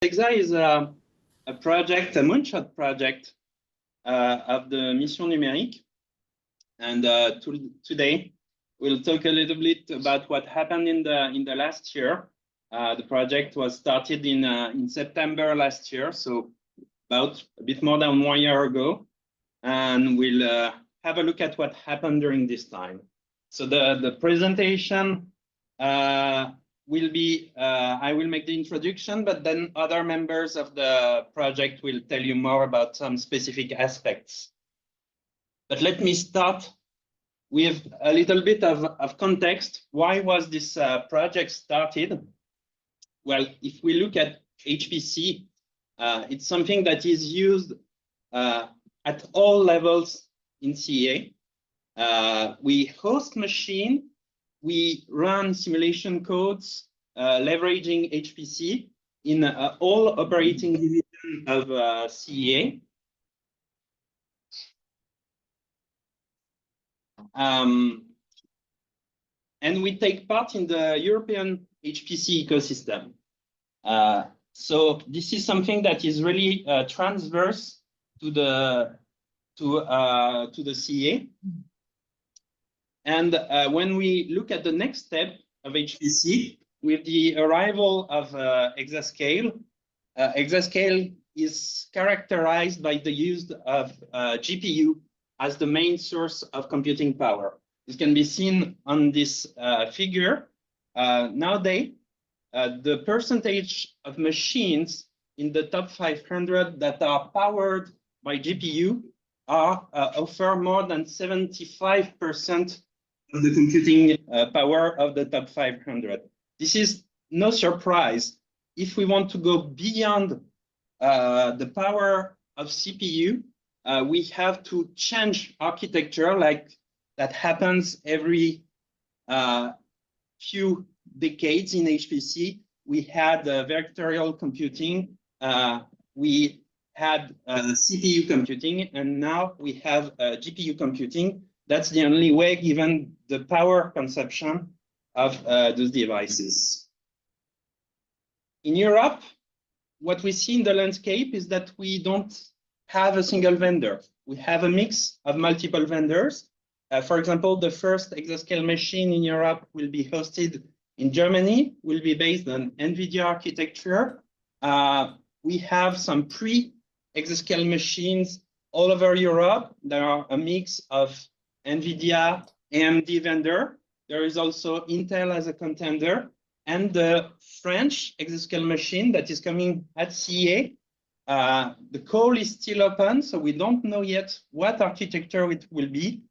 CExA is a project, a moonshot project of the Mission Numérique. And today, we'll talk a little bit about what happened in the last year. The project was started in September last year, so about a bit more than 1 year ago. And we'll have a look at what happened during this time. So the presentation will be, I will make the introduction, but then other members of the project will tell you more about some specific aspects. But let me start with a little bit of context. Why was this project started? Well, if we look at HPC, it's something that is used at all levels in CA. We host machine, we run simulation codes leveraging HPC in all operating divisions of CA. And we take part in the European HPC ecosystem. So this is something that is really transverse to the CA. And when we look at the next step of HPC, with the arrival of Exascale, Exascale is characterized by the use of GPU as the main source of computing power. This can be seen on this figure. Nowadays, the percentage of machines in the top 500 that are powered by GPU offer more than 75% of the computing power of the top 500. This is no surprise. If we want to go beyond the power of CPU, we have to change architecture, like that happens every few decades in HPC. We had vectorial computing, we had CPU computing, and now we have GPU computing. That's the only way, given the power consumption of those devices. In Europe, what we see in the landscape is that we don't have a single vendor. We have a mix of multiple vendors. For example, the first Exascale machine in Europe will be hosted in Germany, will be based on NVIDIA architecture. We have some pre-Exascale machines all over Europe. There are a mix of NVIDIA, AMD vendor. There is also Intel as a contender, and the French Exascale machine that is coming at CA. The call is still open, so we don't know yet what architecture it will be.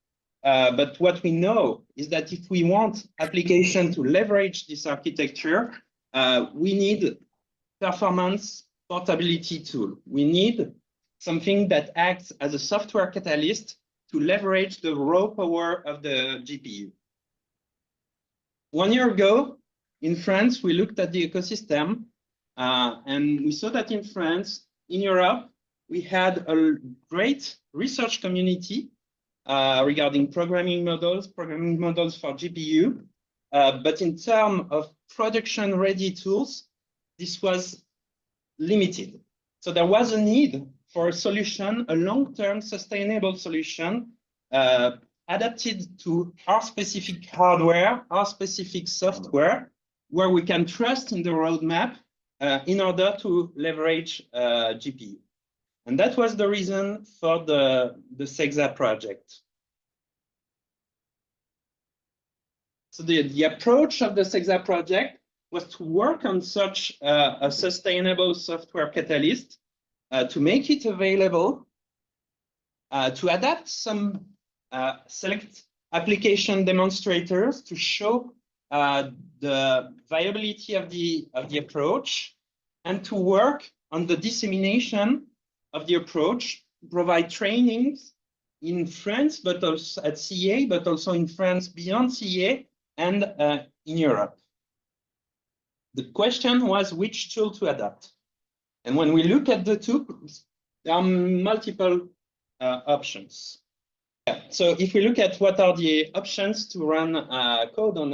But what we know is that if we want application to leverage this architecture, we need performance portability tool. We need something that acts as a software catalyst to leverage the raw power of the GPU. 1 year ago, in France, we looked at the ecosystem, and we saw that in France, in Europe, we had a great research community regarding programming models for GPU. But in terms of production-ready tools, this was limited. So there was a need for a solution, a long-term sustainable solution adapted to our specific hardware, our specific software, where we can trust in the roadmap in order to leverage GPU. And that was the reason for the CExA project. So the approach of the CExA project was to work on such a sustainable software catalyst, to make it available, to adapt some select application demonstrators to show the viability of the approach, and to work on the dissemination of the approach, provide trainings in France, but also at CA, but also in France beyond CA, and in Europe. The question was which tool to adapt. And when we look at the tools, there are multiple options. Yeah. So if we look at what are the options to run code on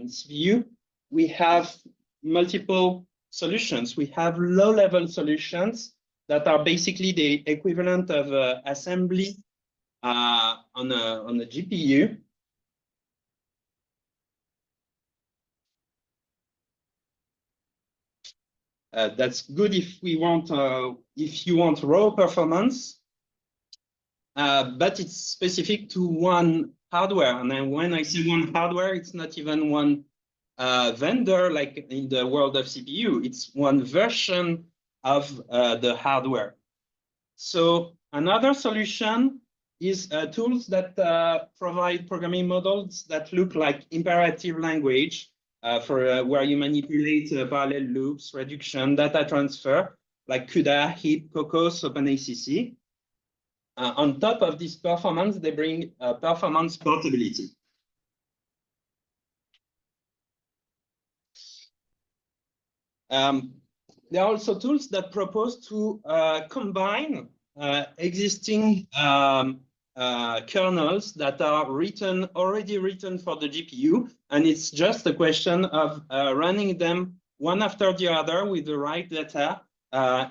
CPU, we have multiple solutions. We have low-level solutions that are basically the equivalent of assembly on a GPU. That's good if we want if you want raw performance, but it's specific to one hardware. And then when I say one hardware, it's not even one vendor like in the world of CPU. It's one version of the hardware. So another solution is tools that provide programming models that look like imperative language for where you manipulate parallel loops, reduction, data transfer, like CUDA, heap, Kokkos, OpenACC. On top of this performance, they bring performance portability. There are also tools that propose to combine existing kernels that are already written for the GPU, and it's just a question of running them one after the other with the right data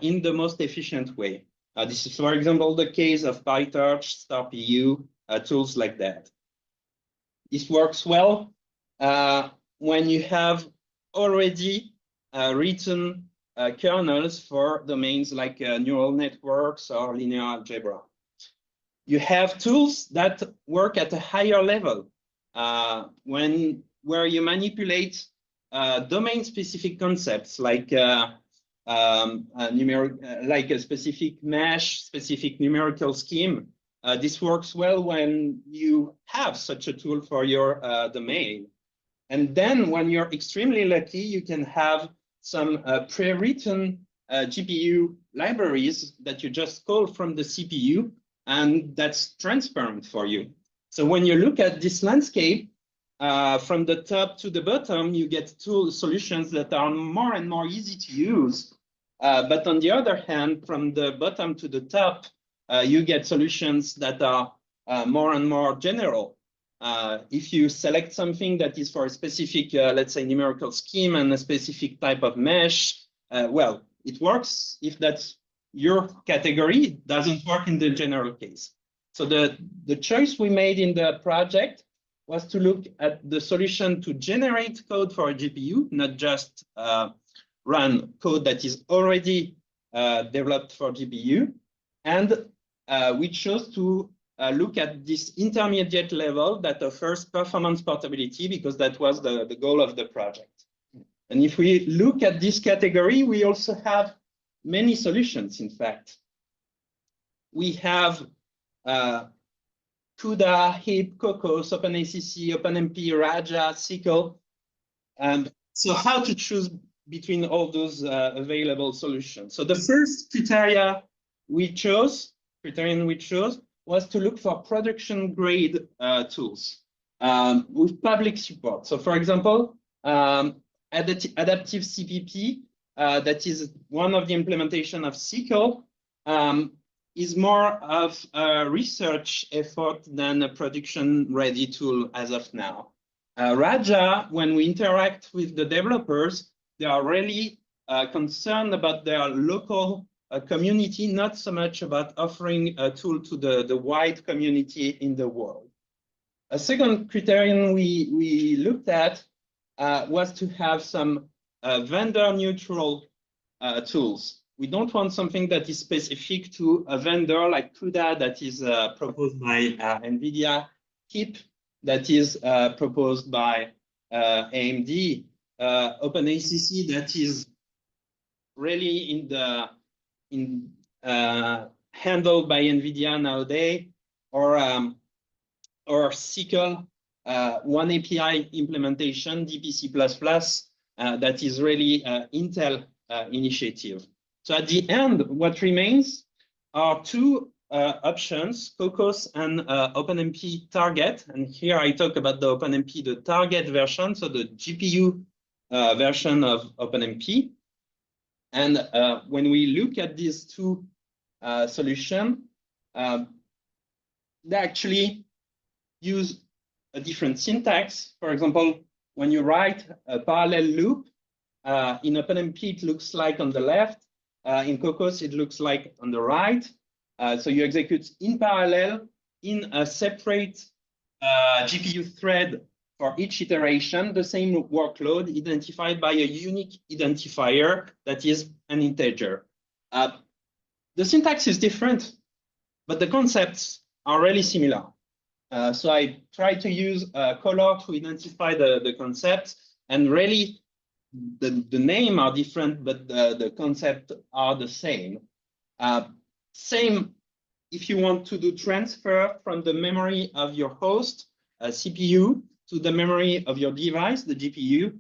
in the most efficient way. This is, for example, the case of PyTorch, StarPU, tools like that. This works well when you have already written kernels for domains like neural networks or linear algebra. You have tools that work at a higher level where you manipulate domain-specific concepts like like a specific mesh, specific numerical scheme. This works well when you have such a tool for your domain. And then when you're extremely lucky, you can have some pre-written GPU libraries that you just call from the CPU, and that's transparent for you. So when you look at this landscape, from the top to the bottom, you get tool solutions that are more and more easy to use. But on the other hand, from the bottom to the top, you get solutions that are more and more general. If you select something that is for a specific, let's say, numerical scheme and a specific type of mesh, well, it works if that's your category. It doesn't work in the general case. So the choice we made in the project was to look at the solution to generate code for a GPU, not just run code that is already developed for GPU. And we chose to look at this intermediate level that offers performance portability, because that was the goal of the project. And if we look at this category, we also have many solutions, in fact. We have CUDA, heap, Kokkos, OpenACC, OpenMP, Raja, SQL. So how to choose between all those available solutions? So the first criterion we chose was to look for production-grade tools with public support. So for example, adaptive CPP, that is one of the implementation of SQL, is more of a research effort than a production-ready tool as of now. Raja, when we interact with the developers, they are really concerned about their local community, not so much about offering a tool to the wide community in the world. A second criterion we looked at was to have some vendor-neutral tools. We don't want something that is specific to a vendor like CUDA that is proposed by NVIDIA, heap that is proposed by AMD, OpenACC that is really handled by NVIDIA nowadays, or SQL, one API implementation, DPC++, that is really Intel initiative. So at the end, what remains are two options, Kokkos and OpenMP target. And here I talk about the OpenMP, the target version, so the GPU version of OpenMP. And when we look at these two solutions, they actually use a different syntax. For example, when you write a parallel loop, In OpenMP, it looks like on the left. In Kokkos, it looks like on the right. So you execute in parallel in a separate GPU thread for each iteration, the same workload identified by a unique identifier that is an integer. The syntax is different, but the concepts are really similar. So I try to use color to identify the concepts, and really the name are different, but the concepts are the same. Same if you want to do transfer from the memory of your host, CPU, to the memory of your device, the GPU.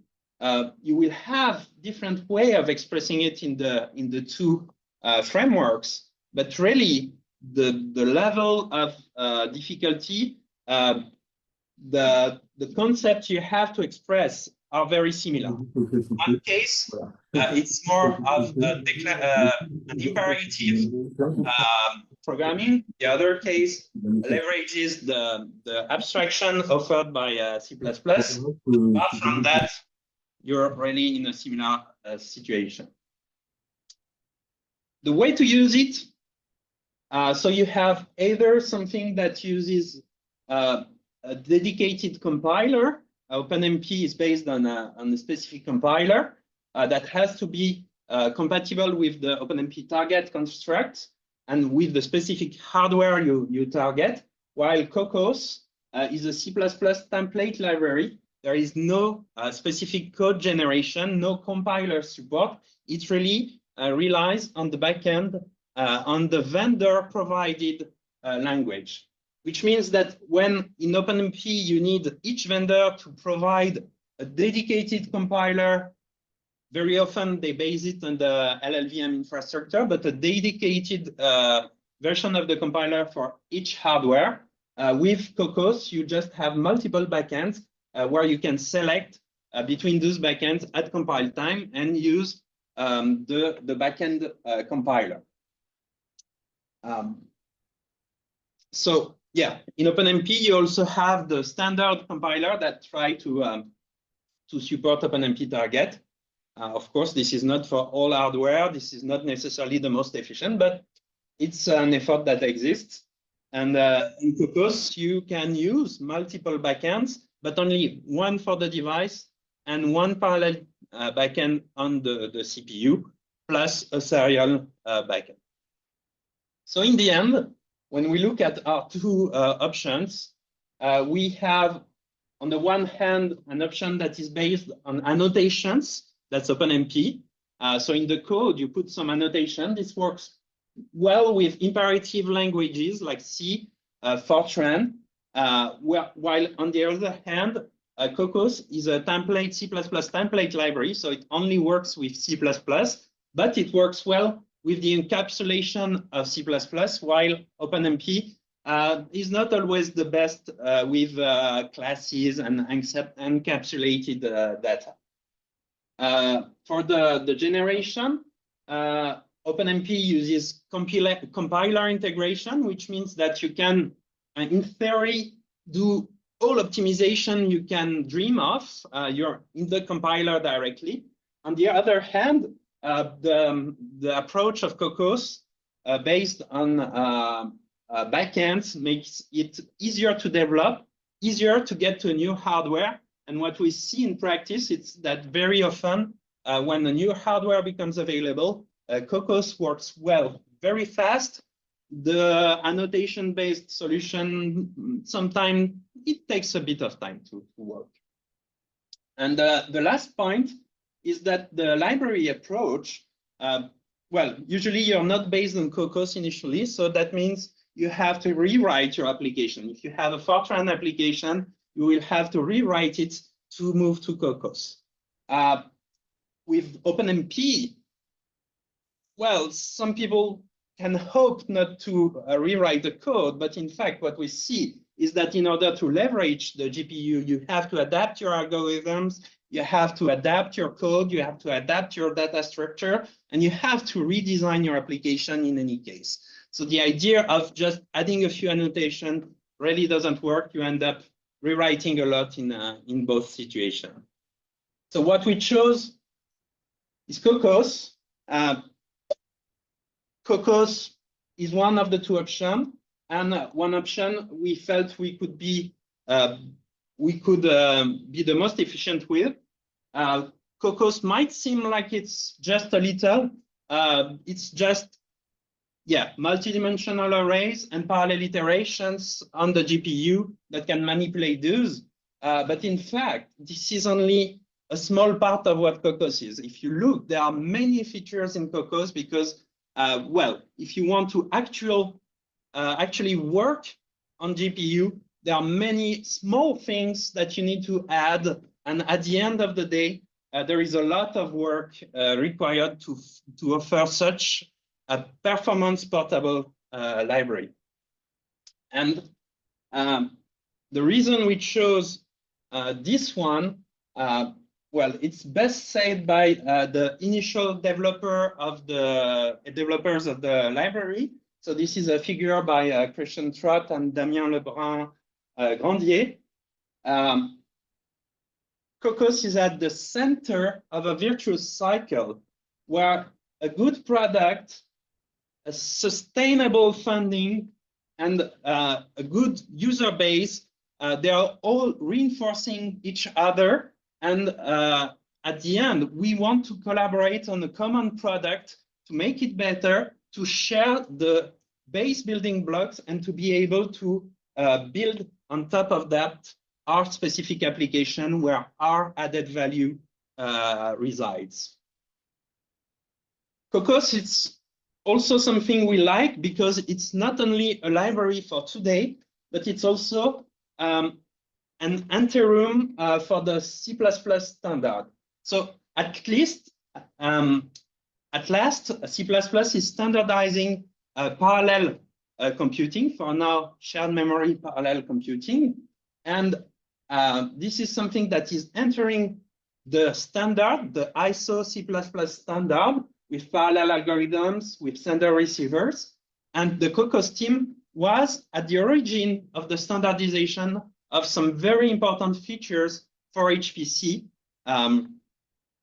You will have different way of expressing it in the two frameworks, but really the level of difficulty, the concepts you have to express are very similar. One case, it's more of an imperative programming. The other case leverages the abstraction offered by C++. Apart from that, you're really in a similar situation. The way to use it, so you have either something that uses a dedicated compiler. OpenMP is based on a specific compiler that has to be compatible with the OpenMP target construct and with the specific hardware you target, while Kokkos is a C++ template library. There is no specific code generation, no compiler support. It really relies on the backend, on the vendor-provided language, which means that when in OpenMP you need each vendor to provide a dedicated compiler, very often they base it on the LLVM infrastructure, but a dedicated version of the compiler for each hardware. With Kokkos, you just have multiple backends where you can select between those backends at compile time and use the backend compiler. So yeah, in OpenMP, you also have the standard compiler that try to support OpenMP target. Of course, this is not for all hardware. This is not necessarily the most efficient, but it's an effort that exists. And in Kokkos, you can use multiple backends, but only one for the device and one parallel backend on the CPU, plus a serial backend. So in the end, when we look at our two options, we have, on the one hand, an option that is based on annotations. That's OpenMP. So in the code, you put some annotation. This works well with imperative languages like C, Fortran, while on the other hand, Kokkos is a template, C++ template library. So it only works with C++, but it works well with the encapsulation of C++, while OpenMP is not always the best with classes and encapsulated data. For the generation, OpenMP uses compiler integration, which means that you can, in theory, do all optimization you can dream of. You're in the compiler directly. On the other hand, the approach of Kokkos based on backends makes it easier to develop, easier to get to new hardware. And what we see in practice is that very often when a new hardware becomes available, Kokkos works well, very fast. The annotation-based solution, sometimes it takes a bit of time to work. And the last point is that the library approach, well, usually you're not based on Kokkos initially, so that means you have to rewrite your application. If you have a Fortran application, you will have to rewrite it to move to Kokkos. With OpenMP, well, some people can hope not to rewrite the code, but in fact, what we see is that in order to leverage the GPU, you have to adapt your algorithms, you have to adapt your code, you have to adapt your data structure, and you have to redesign your application in any case. So the idea of just adding a few annotations really doesn't work. You end up rewriting a lot in both situations. So what we chose is Kokkos. Kokkos is one of the two options, and one option we felt we could be the most efficient with. Kokkos might seem like it's just a little. It's just, yeah, multidimensional arrays and parallel iterations on the GPU that can manipulate those. But in fact, this is only a small part of what Kokkos is. If you look, there are many features in Kokkos because, well, if you want to actually work on GPU, there are many small things that you need to add. And at the end of the day, there is a lot of work required to offer such a performance portable library. And the reason we chose this one, well, it's best said by the initial developers of the library. So this is a figure by Christian Trott and Damien Lebrun Grandier. Kokkos is at the center of a virtuous cycle where a good product, a sustainable funding, and a good user base, they are all reinforcing each other. And at the end, we want to collaborate on a common product to make it better, to share the base building blocks, and to be able to build on top of that our specific application where our added value resides. Kokkos, it's also something we like because it's not only a library for today, but it's also an interim for the C++ standard. So at last, C++ is standardizing parallel computing, for now shared memory parallel computing. And this is something that is entering the standard, the ISO C++ standard, with parallel algorithms, with sender receivers. And the Kokkos team was at the origin of the standardization of some very important features for HPC.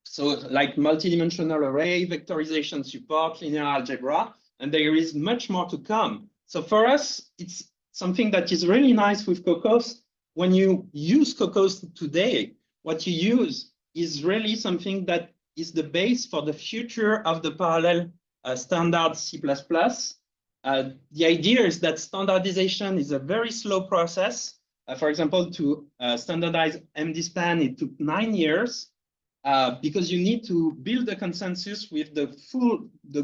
So like multidimensional array, vectorization support, linear algebra, and there is much more to come. So for us, it's something that is really nice with Kokkos. When you use Kokkos today, what you use is really something that is the base for the future of the parallel standard C++. The idea is that standardization is a very slow process. For example, to standardize MDSpan, it took 9 years because you need to build a consensus with the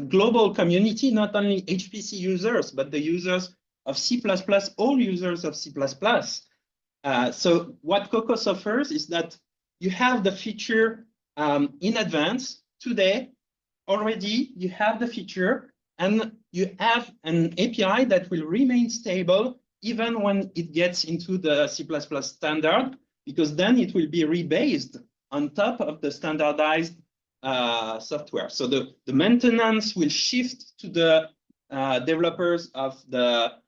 global community, not only HPC users, but the users of C++, all users of C++. So what Kokkos offers is that you have the feature in advance today. Already you have the feature, and you have an API that will remain stable even when it gets into the C++ standard, because then it will be rebased on top of the standardized software. So the maintenance will shift to the developers of the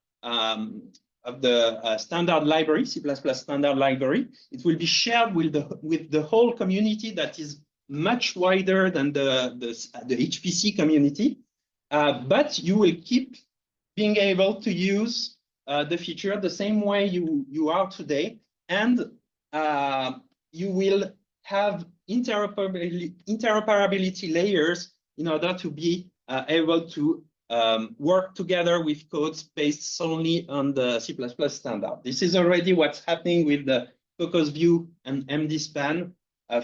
standard library, C++ standard library. It will be shared with the whole community that is much wider than the HPC community. But you will keep being able to use the feature the same way you are today. And you will have interoperability layers in order to be able to work together with codes based solely on the C++ standard. This is already what's happening with the Kokkos View and MDSpan,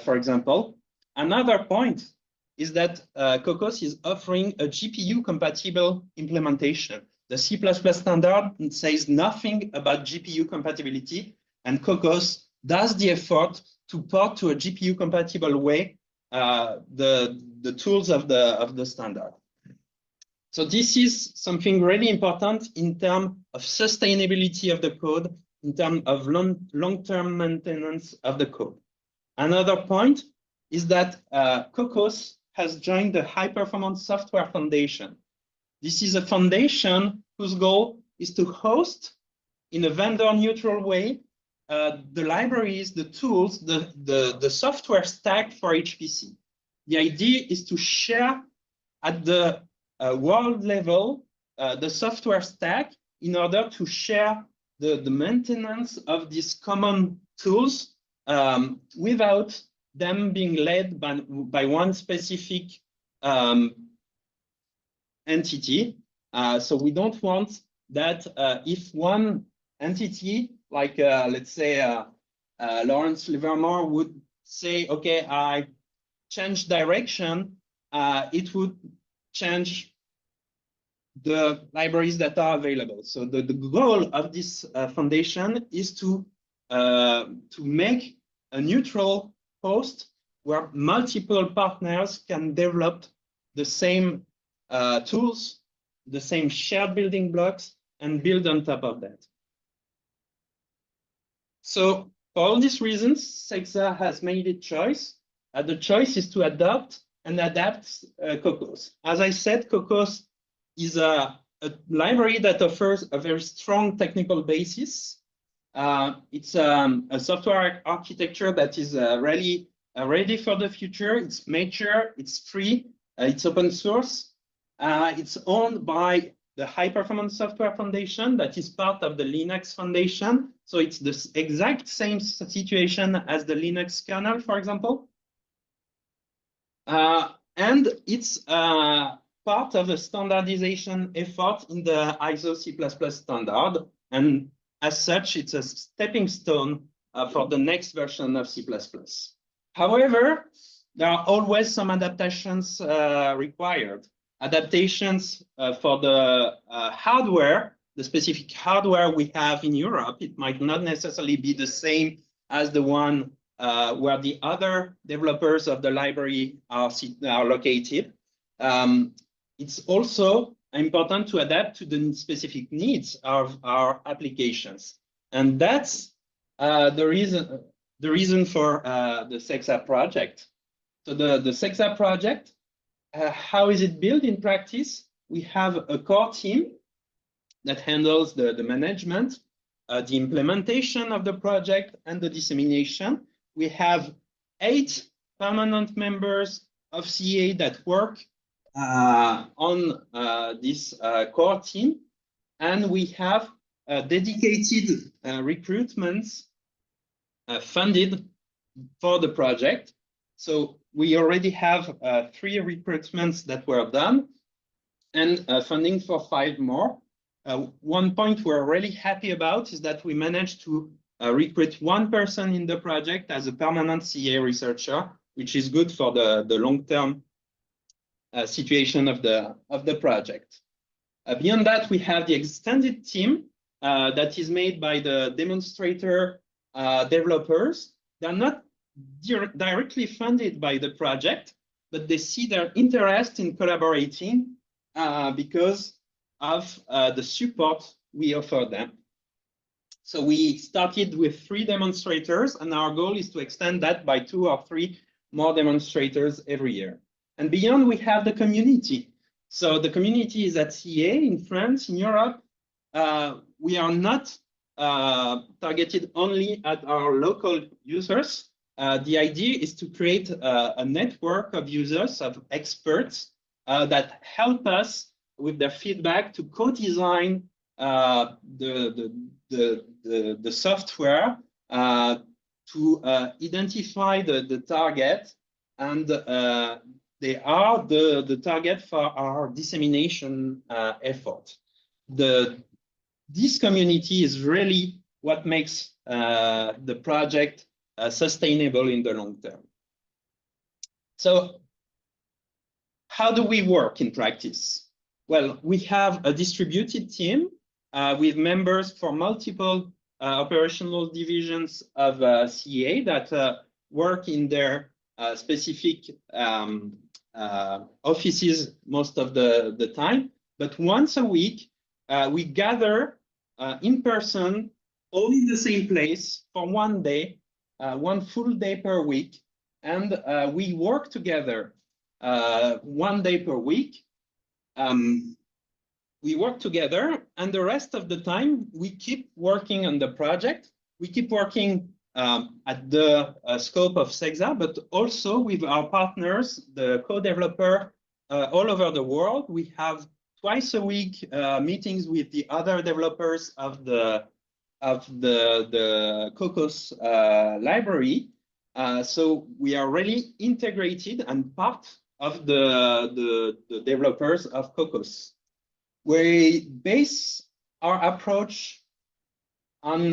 for example. Another point is that Kokkos is offering a GPU-compatible implementation. The C++ standard says nothing about GPU compatibility, and Kokkos does the effort to port to a GPU-compatible way the tools of the standard. So this is something really important in terms of sustainability of the code, in terms of long-term maintenance of the code. Another point is that Kokkos has joined the High Performance Software Foundation. This is a foundation whose goal is to host in a vendor-neutral way the libraries, the tools, the software stack for HPC. The idea is to share at the world level the software stack in order to share the maintenance of these common tools without them being led by one specific entity. So we don't want that if one entity, like let's say Lawrence Livermore would say, okay, I change direction, it would change the libraries that are available. So the goal of this foundation is to make a neutral host where multiple partners can develop the same tools, the same shared building blocks, and build on top of that. So for all these reasons, CExA has made its choice. The choice is to adopt and adapt Kokkos. As I said, Kokkos is a library that offers a very strong technical basis. It's a software architecture that is really ready for the future. It's mature, it's free, it's open source. It's owned by the High Performance Software Foundation that is part of the Linux Foundation. So it's the exact same situation as the Linux kernel, for example. And it's part of a standardization effort in the ISO C++ standard. And as such, it's a stepping stone for the next version of C++. However, there are always some adaptations required. Adaptations for the hardware, the specific hardware we have in Europe. It might not necessarily be the same as the one where the other developers of the library are located. It's also important to adapt to the specific needs of our applications. And that's the reason for the CExA project. So the CExA project, how is it built in practice? We have a core team that handles the management, the implementation of the project, and the dissemination. We have 8 permanent members of CA that work on this core team, and we have dedicated recruitments funded for the project. So we already have 3 recruitments that were done and funding for 5 more. One point we're really happy about is that we managed to recruit 1 person in the project as a permanent CA researcher, which is good for the long-term situation of the project. Beyond that, we have the extended team that is made by the demonstrator developers. They're not directly funded by the project, but they see their interest in collaborating because of the support we offer them. So we started with 3 demonstrators, and our goal is to extend that by 2 or 3 more demonstrators every year. And beyond, we have the community. So the community is at CA in France, in Europe. We are not targeted only at our local users. The idea is to create a network of users, of experts that help us with their feedback to co-design the software, to identify the target, and they are the target for our dissemination effort. This community is really what makes the project sustainable in the long term. So how do we work in practice? Well, we have a distributed team with members for multiple operational divisions of CA that work in their specific offices most of the time. But once a week, we gather in person, all in the same place for one day, 1 full day per week. And we work together 1 day per week. We work together, and the rest of the time, we keep working on the project. We keep working at the scope of CExA, but also with our partners, the co-developer all over the world. We have twice a week meetings with the other developers of the Kokkos library. So we are really integrated and part of the developers of Kokkos. We base our approach on,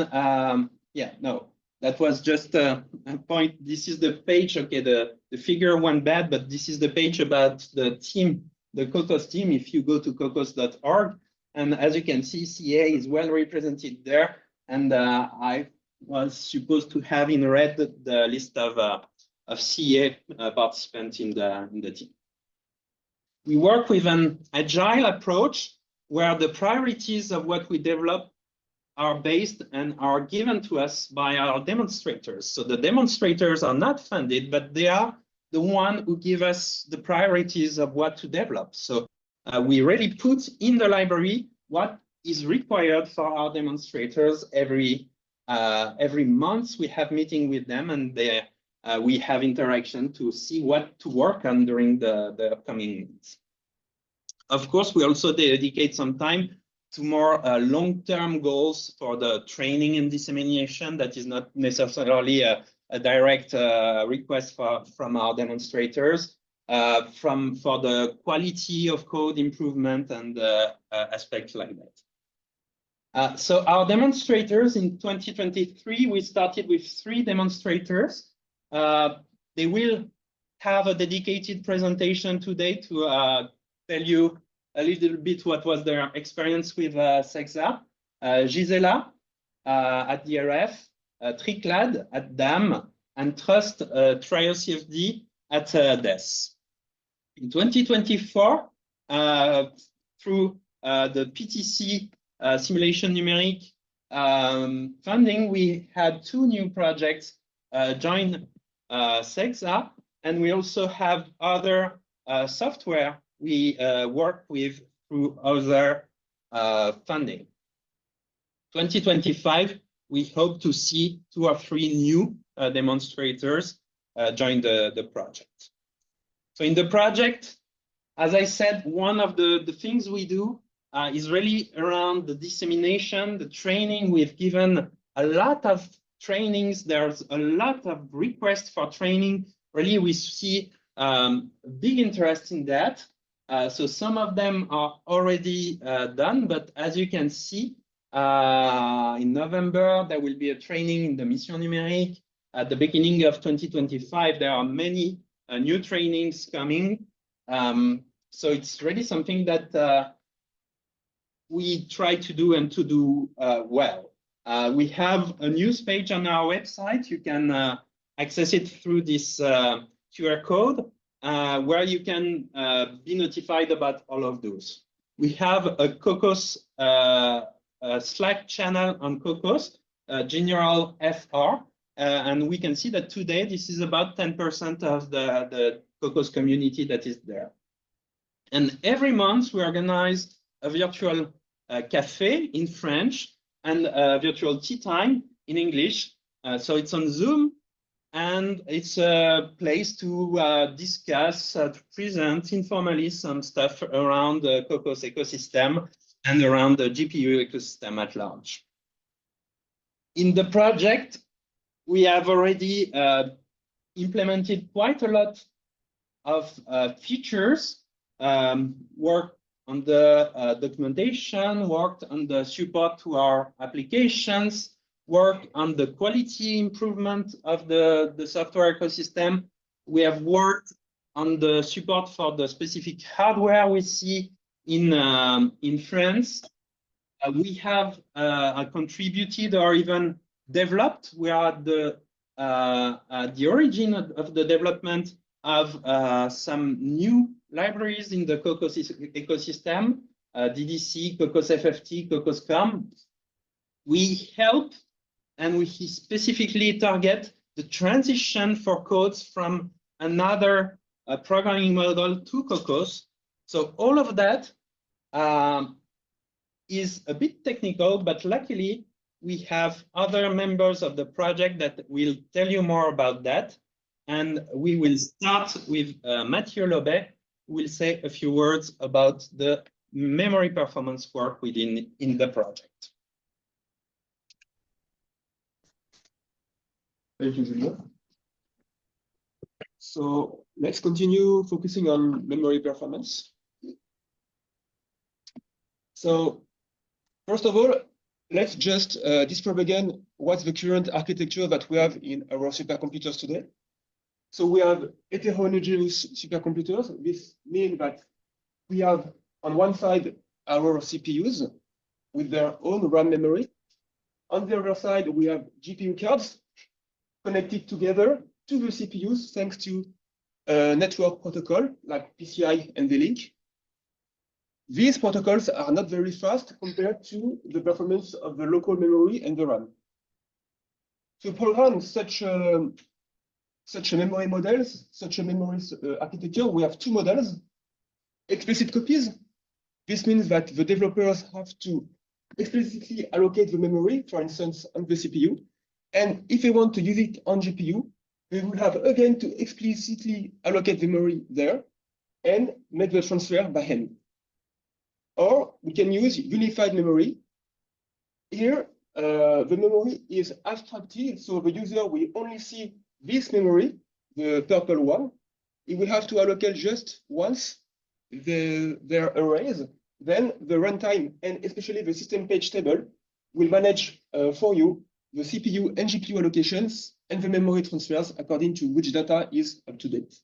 that was just a point. This is the page, okay, the figure went bad, but this is the page about the team, the Kokkos team, if you go to kokkos.org. And as you can see, CA is well represented there. And I was supposed to have in red the list of CA participants in the team. We work with an agile approach where the priorities of what we develop are based and are given to us by our demonstrators. So the demonstrators are not funded, but they are the one who give us the priorities of what to develop. So we really put in the library what is required for our demonstrators. Every month we have meeting with them, and we have interaction to see what to work on during the upcoming months. Of course, we also dedicate some time to more long-term goals for the training and dissemination. That is not necessarily a direct request from our demonstrators, for the quality of code improvement and aspects like that. So our demonstrators in 2023, we started with 3 demonstrators. They will have a dedicated presentation today to tell you a little bit what was their experience with CExA. Gisela at DRF, Triclad at DAM, and Trust TrioCFD at DES. In 2024, through the PTC simulation numeric funding, we had 2 new projects join CExA, and we also have other software we work with through other funding. 2025, we hope to see 2 or 3 new demonstrators join the project. So in the project, as I said, one of the things we do is really around the dissemination, the training. We've given a lot of trainings. There's a lot of requests for training. Really, we see big interest in that. So some of them are already done, but as you can see, in November, there will be a training in the Mission Numérique. At the beginning of 2025, there are many new trainings coming. So it's really something that we try to do and to do well. We have a news page on our website. You can access it through this QR code, where you can be notified about all of those. We have a Kokkos Slack channel on Kokkos, General FR, and we can see that today this is about 10% of the Kokkos community that is there. And every month we organize a virtual cafe in French and a virtual tea time in English. So it's on Zoom, and it's a place to discuss, to present informally some stuff around the Kokkos ecosystem and around the GPU ecosystem at large. In the project, we have already implemented quite a lot of features, worked on the documentation, worked on the support to our applications, worked on the quality improvement of the software ecosystem. We have worked on the support for the specific hardware we see in France. We have contributed or even developed. We are at the origin of the development of some new libraries in the Kokkos ecosystem, DDC, Kokkos-FFT, Kokkos-Comm. We help and we specifically target the transition for codes from another programming model to Kokkos. So all of that is a bit technical, but luckily we have other members of the project that will tell you more about that. And we will start with Mathieu Lobet, who will say a few words about the memory performance work within the project. Thank you, Julien. So let's continue focusing on memory performance. So first of all, let's just describe again what's the current architecture that we have in our supercomputers today. So we have heterogeneous supercomputers. This means that we have on one side our CPUs with their own RAM memory. On the other side, we have GPU cards connected together to the CPUs thanks to a network protocol like PCI and NVLink. These protocols are not very fast compared to the performance of the local memory and the RAM. To program such a memory models, such a memory architecture, we have two models. Explicit copies. This means that the developers have to explicitly allocate the memory, for instance, on the CPU. And if they want to use it on GPU, they will have again to explicitly allocate the memory there and make the transfer by hand. Or we can use unified memory. Here, the memory is abstracted, so the user will only see this memory, the purple one. He will have to allocate just once their arrays. Then the runtime and especially the system page table will manage for you the CPU and GPU allocations and the memory transfers according to which data is up to date.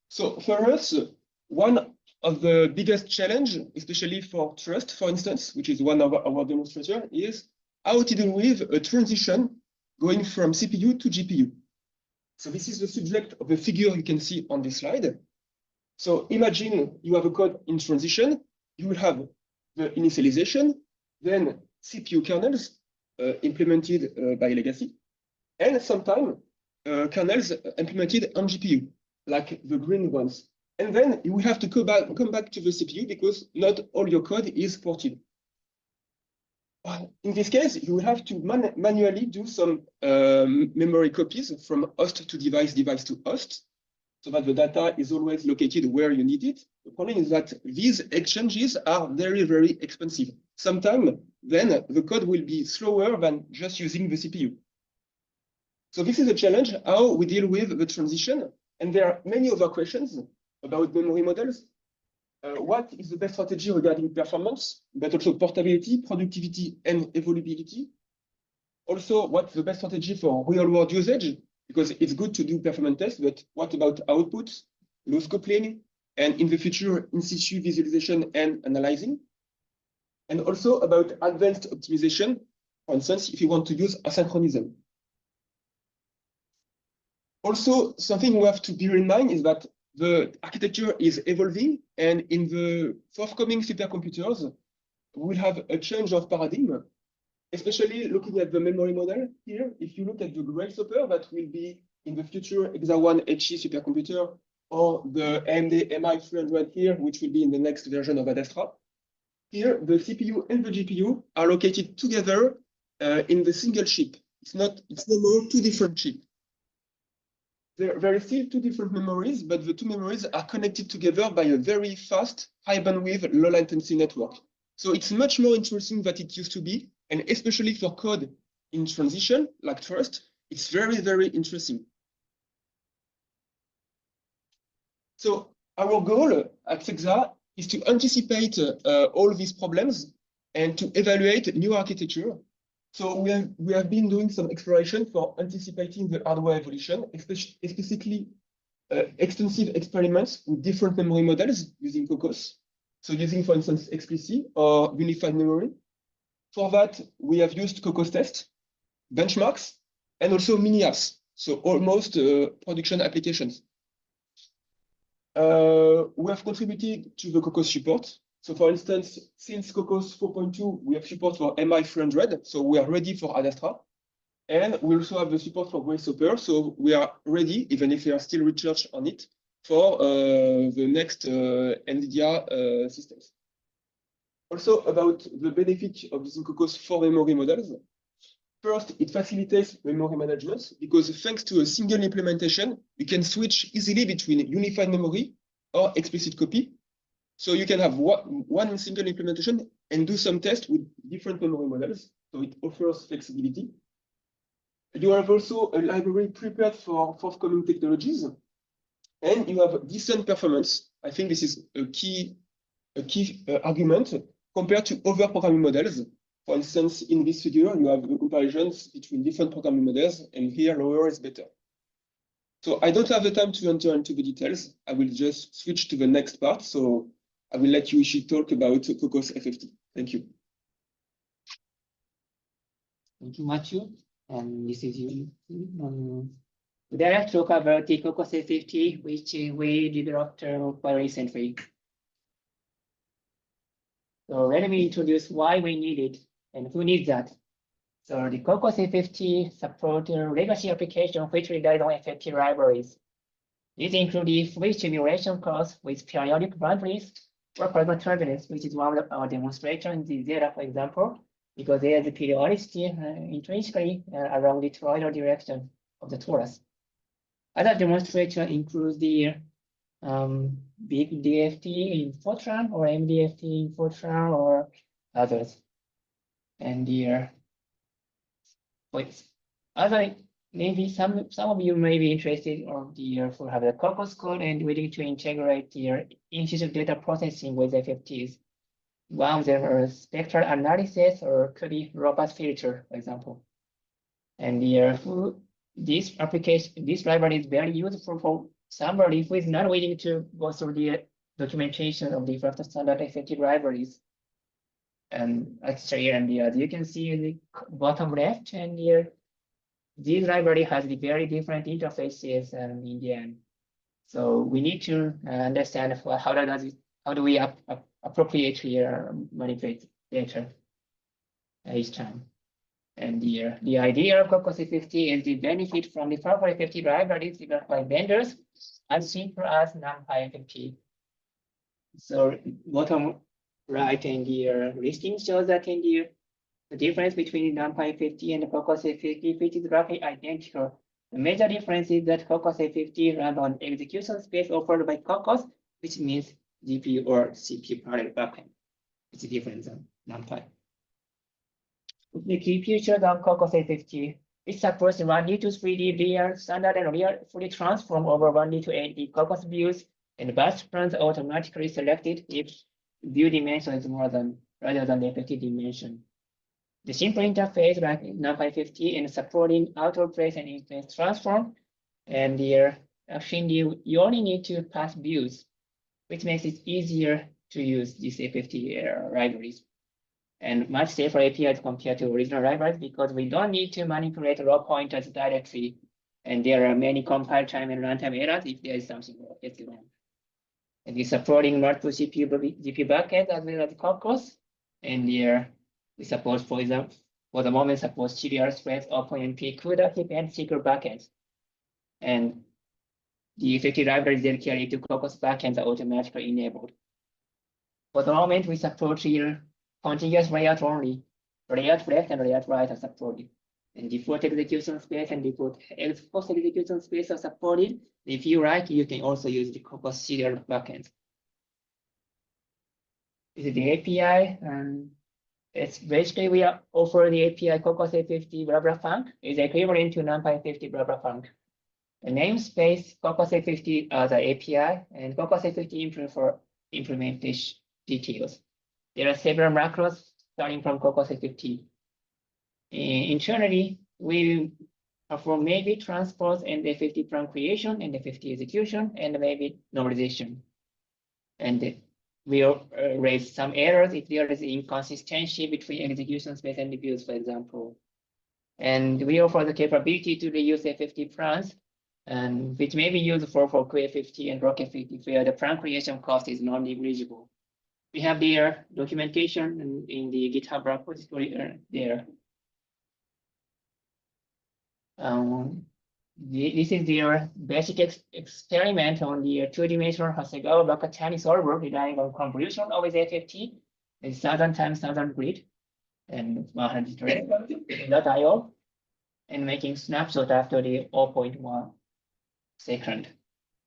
So for us, one of the biggest challenge, especially for trust, for instance, which is one of our demonstrator, is how to deal with a transition going from CPU to GPU. So this is the subject of the figure you can see on this slide. So imagine you have a code in transition. You will have the initialization, then CPU kernels implemented by legacy, and sometimes kernels implemented on GPU, like the green ones. And then you will have to come back to the CPU because not all your code is ported. In this case, you will have to manually do some memory copies from host to device, device to host, so that the data is always located where you need it. The problem is that these exchanges are very, very expensive. Sometimes then the code will be slower than just using the CPU. So this is a challenge, how we deal with the transition. And there are many other questions about memory models. What is the best strategy regarding performance, but also portability, productivity, and evolvability? Also, what's the best strategy for real-world usage? Because it's good to do performance tests, but what about output, low coupling, and in the future, in-situ visualization and analyzing? And also about advanced optimization, for instance, if you want to use asynchronism. Also, something we have to bear in mind is that the architecture is evolving, and in the forthcoming supercomputers, we'll have a change of paradigm, especially looking at the memory model here. If you look at the grasshopper that will be in the future EXA1 HE supercomputer, or the AMD MI300 here, which will be in the next version of Adastra. Here, the CPU and the GPU are located together in the single chip. It's no more two different chips. There are still two different memories, but the two memories are connected together by a very fast, high bandwidth, low latency network. So it's much more interesting than it used to be, and especially for code in transition, like trust, it's very, very interesting. So our goal at CExA is to anticipate all these problems and to evaluate new architecture. So we have been doing some exploration for anticipating the hardware evolution, especially extensive experiments with different memory models using Kokkos. So using, for instance, XPC or unified memory. For that, we have used Kokkos test, benchmarks, and also mini apps. So almost production applications. We have contributed to the Kokkos support. So for instance, since Kokkos 4.2, we have support for MI300. So we are ready for Adastra. And we also have the support for grasshopper. So we are ready, even if there are still research on it, for the next NVIDIA systems. Also about the benefit of using Kokkos for memory models. First, it facilitates memory management because thanks to a single implementation, you can switch easily between unified memory or explicit copy. So you can have one single implementation and do some tests with different memory models. So it offers flexibility. You have also a library prepared for forthcoming technologies, and you have decent performance. I think this is a key argument compared to other programming models. For instance, in this figure, you have the comparisons between different programming models, and here lower is better. So I don't have the time to enter into the details. I will just switch to the next part. So I will let Yuuishi talk about Kokkos-FFT. Thank you. Thank you, Mathieu. And this is you. Today I have to talk about the Kokkos-FFT, which we developed quite recently. So let me introduce why we need it and who needs that. So the Kokkos-FFT supports legacy applications which rely on FFT libraries. These include the free simulation course with periodic boundaries or plasma turbulence, which is one of our demonstrations in the Zehner, for example, because there is a periodicity intrinsically along the toroidal direction of the torus. Other demonstration includes the big DFT in Fortran or MDFT in Fortran or others. And the maybe some of you may be interested on the for have the Kokkos code and willing to integrate the in-situ data processing with FFTs. One of them is spectral analysis or could be robust filter, for example. And this application, this library is very useful for somebody who is not willing to go through the documentation of different standard FFT libraries. And actually, and as you can see in the bottom left, and here, this library has the very different interfaces in the end. So we need to understand how do we appropriately manipulate data each time. And the idea of Kokkos-FFT is the benefit from the powerful FFT libraries developed by vendors as simple as NumPy FFT. So bottom right in the listing shows that in the difference between NumPy FFT and the Kokkos-FFT, which is roughly identical. The major difference is that Kokkos-FFT runs on execution space offered by Kokkos, which means GPU or CPU parallel backend. It's different than NumPy. The key features of Kokkos-FFT, it supports 1D to 3D layer standard and layer fully transform over 1D to 8D Kokkos views, and bus plans automatically selected if view dimension is more than rather than the FFT dimension. The simple interface like NumPy FFT and supporting out-of-place and in-place transform, and actually you only need to pass views, which makes it easier to use these FFT libraries. And much safer APIs compared to original libraries because we don't need to manipulate raw pointers directly. And there are many compile time and runtime errors if there is something wrong. And it's supporting multiple GPU buckets as well as Kokkos. And here we support, for example, for the moment, support serial threads, OpenMP, CUDA, heap, and secret buckets. And the effective libraries dedicated to Kokkos backends are automatically enabled. For the moment, we support here contiguous layout only. Layout left and layout right are supported. And default execution space and default post execution space are supported. If you like, you can also use the Kokkos serial backend. This is the API, and it's basically we offer the API Kokkos-FFT blah blah func is equivalent to NumPy FFT blah blah func. The namespace Kokkos-FFT as the API and Kokkos-FFT for implementation details. There are several macros starting from Kokkos-FFT. Internally, we perform maybe transpose and FFT plan creation and FFT execution and maybe normalization. And we'll raise some errors if there is inconsistency between execution space and the views, for example. And we offer the capability to reuse FFT plans, and which may be used for Kokkos-FFT and Rock-FFT where the plan creation cost is non-negligible. We have their documentation in the GitHub repository there. This is their basic experiment on the two-dimensional Hasegawa Bakachani solver relying on convolution of FFT. It's 1,000 times 1,000 grid and 100.IO and making snapshot after the 0.1 second.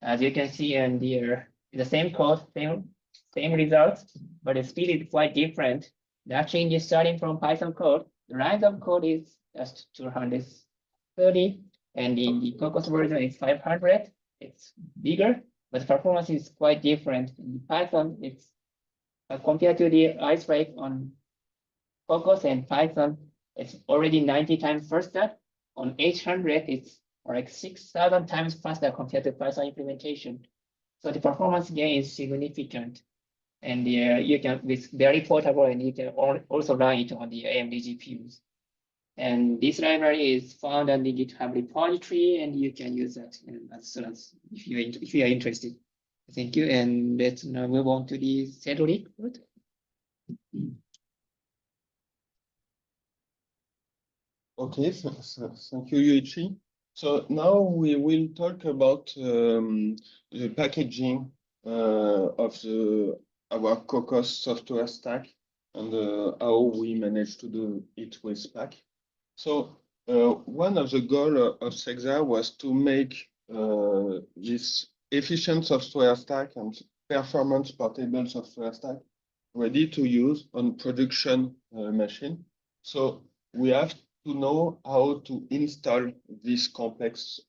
As you can see in the same code, same results, but the speed is quite different. That change is starting from Python code. The lines of code is just 230, and in the Kokkos version is 500. It's bigger, but the performance is quite different. In Python, it's compared to the ice rate on Kokkos and Python, it's already 90 times faster. On 800, it's like 6,000 times faster compared to Python implementation. So the performance gain is significant. And you can, it's very portable, and you can also run it on the AMD GPUs. And this library is found on the GitHub repository, and you can use that as soon as if you are interested. Thank you. And let's now move on to the Cédric. Okay, thank you, Yuuishi. So now we will talk about the packaging of our Kokkos software stack and how we managed to do it with Spack. So one of the goals of CExA was to make this efficient software stack and performance portable software stack ready to use on production machine. So we have to know how to install this complex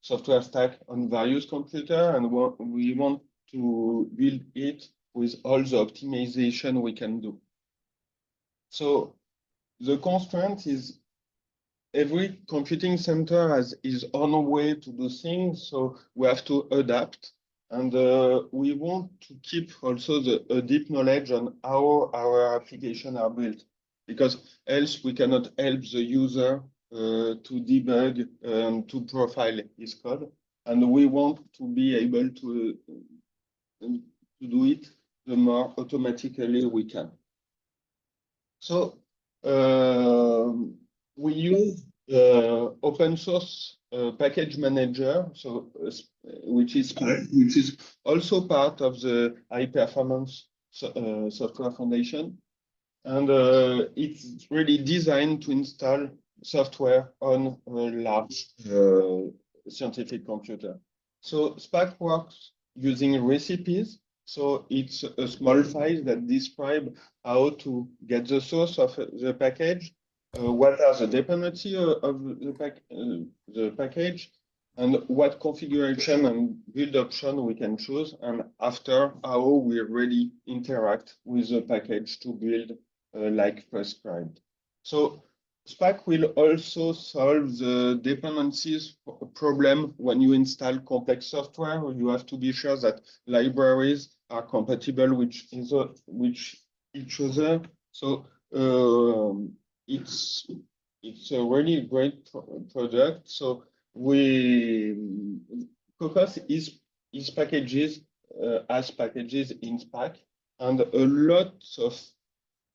software stack on various computers, and we want to build it with all the optimization we can do. So the constraint is every computing center has its own way to do things, so we have to adapt. And we want to keep also a deep knowledge on how our applications are built, because else we cannot help the user to debug and to profile his code. And we want to be able to do it the more automatically we can. So we use open source package manager, so which is also part of the high performance software foundation, and it's really designed to install software on a large scientific computer. So Spack works using recipes. So it's a small file that describes how to get the source of the package, what are the dependencies of the package, and what configuration and build option we can choose, and after how we really interact with the package to build like prescribed. So Spack will also solve the dependencies problem when you install complex software. You have to be sure that libraries are compatible with each other. So it's a really great product. So Kokkos is packages as packages in Spack, and a lot of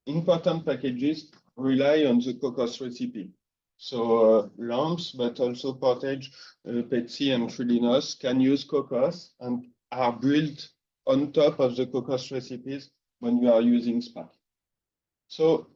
important packages rely on the Kokkos recipe. So lamps, but also Portage, Petsy, and Trilinos can use Kokkos and are built on top of the Kokkos recipes when you are using Spack. So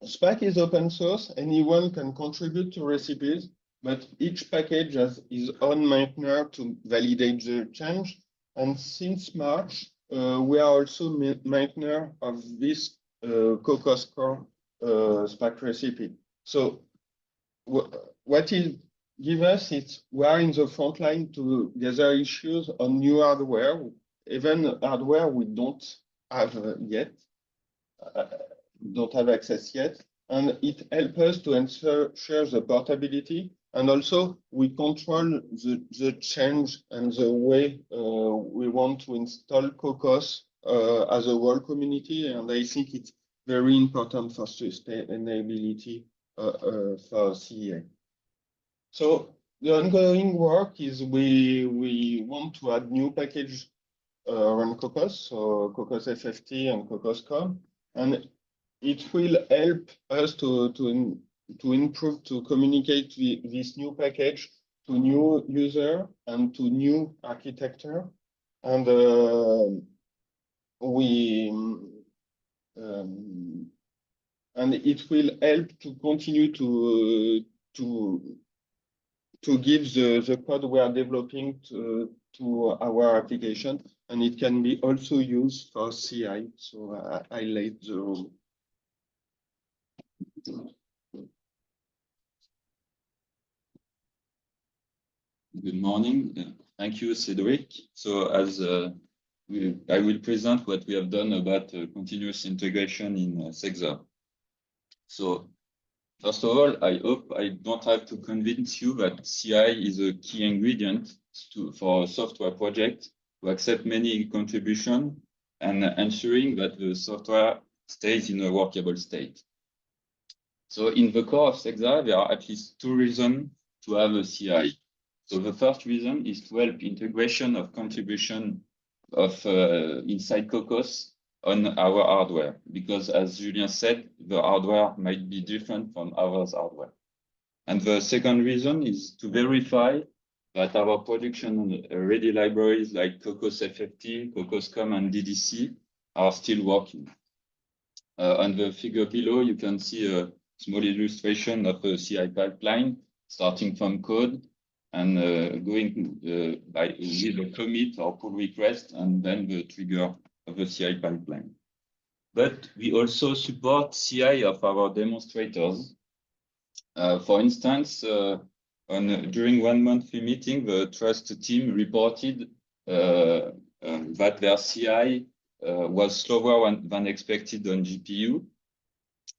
Spack is open source. Anyone can contribute to recipes, but each package has its own maintainer to validate the change. And since March, we are also maintainer of this Kokkos-Comm Spack recipe. So what it gives us is we are in the front line to gather issues on new hardware, even hardware we don't have yet, don't have access yet, and it helps us to ensure the portability, and also we control the change and the way we want to install Kokkos as a whole community, and I think it's very important for sustainability for CEA. So the ongoing work is we want to add new packages on Kokkos, so Kokkos-FFT and Kokkos-Comm, and it will help us to improve, to communicate this new package to new user and to new architecture. And and it will help to continue to give the code we are developing to our application, and it can be also used for CI. So I laid the room. Good morning. Thank you, Cédric. So as I will present what we have done about continuous integration in CExA. So first of all, I hope I don't have to convince you that CI is a key ingredient for a software project to accept many contributions and ensuring that the software stays in a workable state. So in the core of CExA, there are at least two reasons to have a CI. So the first reason is to help integration of contribution of inside Kokkos on our hardware, because as Julien said, the hardware might be different from others' hardware. And the second reason is to verify that our production ready libraries like Kokkos-FFT, Kokkos-Comm, and DDC are still working. On the figure below, you can see a small illustration of a CI pipeline starting from code and going with a commit or pull request, and then the trigger of the CI pipeline. But we also support CI of our demonstrators. For instance, during one monthly meeting, the trust team reported that their CI was slower than expected on GPU,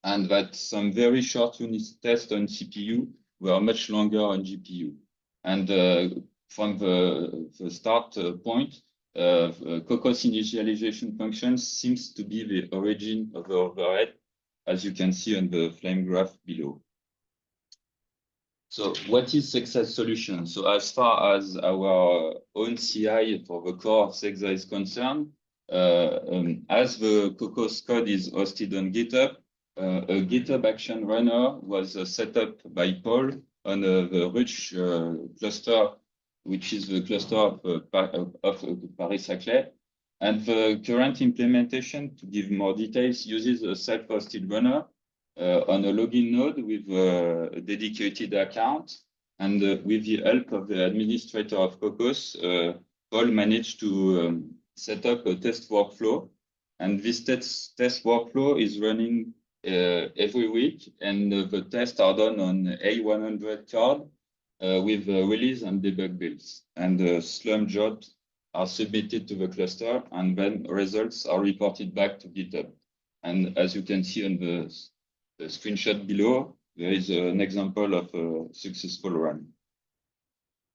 and that some very short unit tests on CPU were much longer on GPU. And from the start point, Kokkos initialization function seems to be the origin of the overhead, as you can see on the flame graph below. So what is CExa's solution? So as far as our own CI for the core of CExA is concerned, as the Kokkos code is hosted on GitHub, a GitHub action runner was set up by Paul on the Rich cluster, which is the cluster of Paris-Saclay. And the current implementation, to give more details, uses a self-hosted runner on a login node with a dedicated account. And with the help of the administrator of Kokkos, Paul managed to set up a test workflow. And this test workflow is running every week, and the tests are done on A100 card with release and debug builds. And the Slum jobs are submitted to the cluster, and then results are reported back to GitHub. And as you can see on the screenshot below, there is an example of a successful run.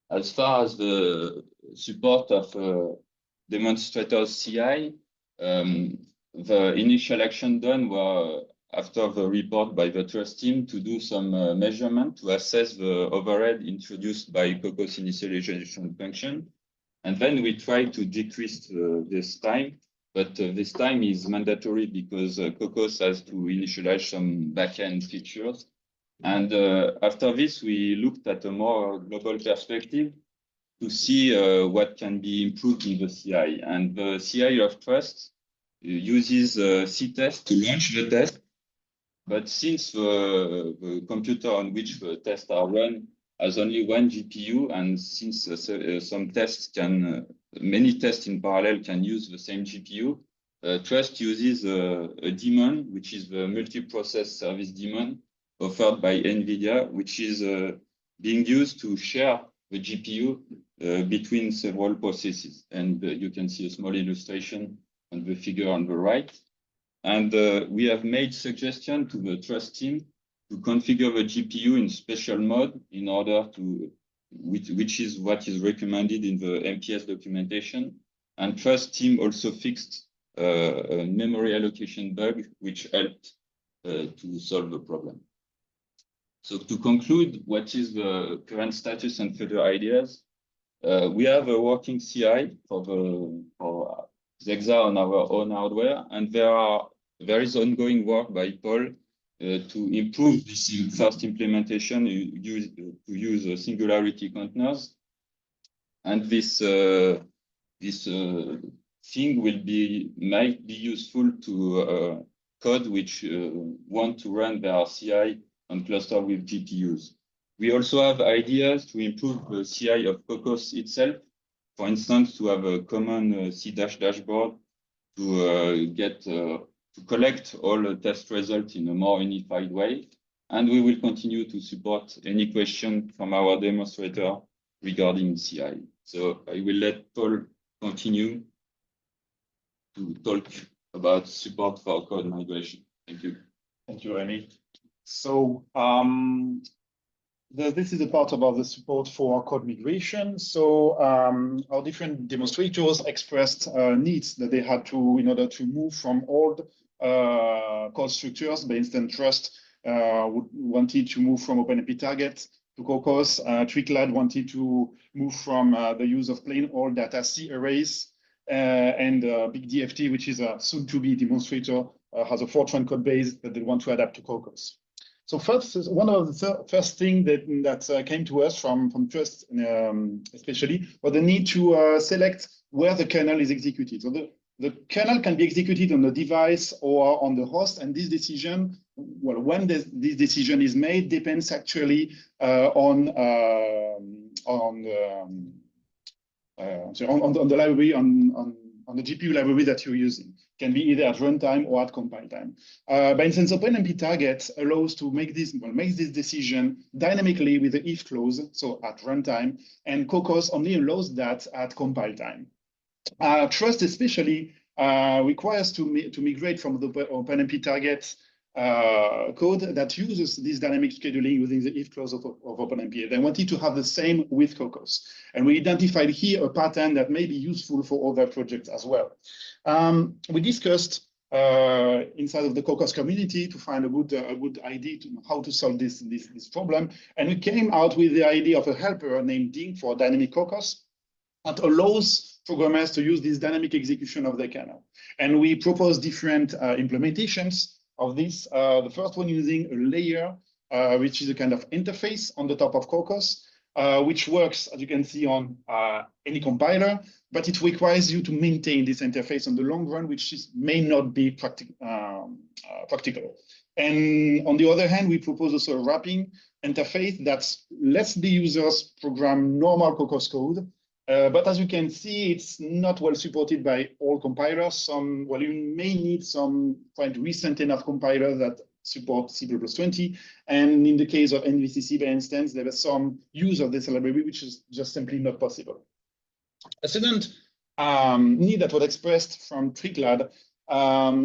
As far as the support of demonstrators CI, the initial action done were after the report by the trust team to do some measurement to assess the overhead introduced by Kokkos initialization function. And then we try to decrease this time, but this time is mandatory because Kokkos has to initialize some backend features. And after this, we looked at a more global perspective to see what can be improved in the CI. And the CI of trust uses CTest to launch the test. But since the computer on which the tests are run has only one GPU, and since some tests many tests in parallel can use the same GPU, Trust uses a daemon, which is the multi-process service daemon offered by NVIDIA, which is being used to share the GPU between several processes. And you can see a small illustration on the figure on the right. And we have made suggestion to the Trust team to configure the GPU in special mode in order to, which is what is recommended in the MPS documentation. And Trust team also fixed a memory allocation bug, which helped to solve the problem. So to conclude, what is the current status and further ideas? We have a working CI for CExA on our own hardware, and there is ongoing work by Paul to improve this first implementation to use singularity containers. And this thing might be useful to code which want to run their CI on cluster with GPUs. We also have ideas to improve the CI of Kokkos itself. For instance, to have a common C dashboard to collect all the test results in a more unified way. And we will continue to support any question from our demonstrator regarding CI. So I will let Paul continue to talk about support for code migration. Thank you. Thank you, Rémi. So this is a part about the support for code migration. So our different demonstrators expressed needs that they had to in order to move from old code structures. For instance, Trust wanted to move from OpenMP target to Kokkos. Triclad wanted to move from the use of plain old data C arrays, and Big DFT, which is a soon-to-be demonstrator, has a Fortran code base that they want to adapt to Kokkos. So first, one of the first thing that came to us from Trust, especially, was the need to select where the kernel is executed. So the kernel can be executed on the device or on the host, and this decision, well, when this decision is made, depends actually on the library, on the GPU library that you're using. Can be either at runtime or at compile time. For instance, OpenMP target allows to make this decision dynamically with the if clause, so at runtime, and Kokkos only allows that at compile time. Trust especially requires to migrate from the OpenMP target code that uses this dynamic scheduling using the if clause of OpenMP. They wanted to have the same with Kokkos. And we identified here a pattern that may be useful for other projects as well. We discussed inside of the Kokkos community to find a good idea to how to solve this problem. And we came out with the idea of a helper named Ding for dynamic Kokkos that allows programmers to use this dynamic execution of the kernel. And we proposed different implementations of this. The first one using a layer, which is a kind of interface on the top of Kokkos, which works, as you can see, on any compiler, but it requires you to maintain this interface on the long run, which may not be practical. And on the other hand, we propose also a wrapping interface that lets the users program normal Kokkos code. But as you can see, it's not well supported by all compilers. Well, you may need some quite recent enough compilers that support C++20. And in the case of NVCC, for instance, there is some use of this library, which is just simply not possible. A second need that was expressed from Triclad